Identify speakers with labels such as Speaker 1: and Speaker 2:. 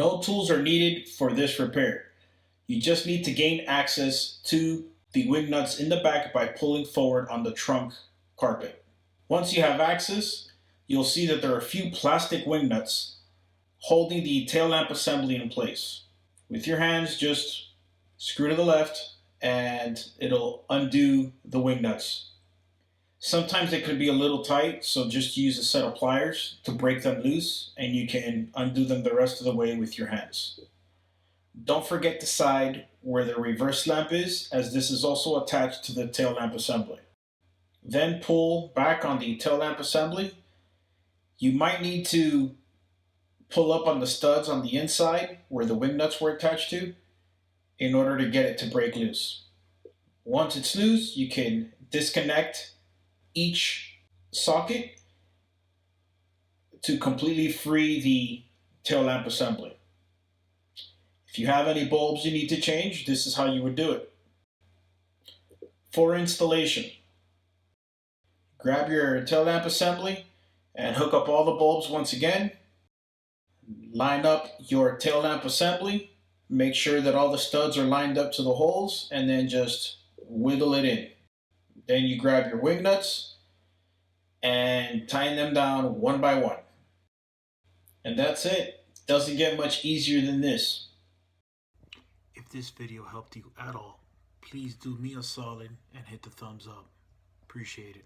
Speaker 1: No tools are needed for this repair. You just need to gain access to the wing nuts in the back by pulling forward on the trunk carpet. Once you have access, you'll see that there are a few plastic wing nuts holding the tail lamp assembly in place. With your hands, just screw to the left and it'll undo the wing nuts. Sometimes they could be a little tight, so just use a set of pliers to break them loose and you can undo them the rest of the way with your hands. Don't forget the side where the reverse lamp is, as this is also attached to the tail lamp assembly. Then pull back on the tail lamp assembly. You might need to pull up on the studs on the inside where the wing nuts were attached to in order to get it to break loose. Once it's loose, you can disconnect each socket to completely free the tail lamp assembly. If you have any bulbs you need to change, this is how you would do it. For installation, grab your tail lamp assembly and hook up all the bulbs once again. Line up your tail lamp assembly. Make sure that all the studs are lined up to the holes and then just wiggle it in. Then you grab your wing nuts and tighten them down one by one. And that's it. Doesn't get much easier than this.
Speaker 2: If this video helped you at all, please do me a solid and hit the thumbs up. Appreciate it.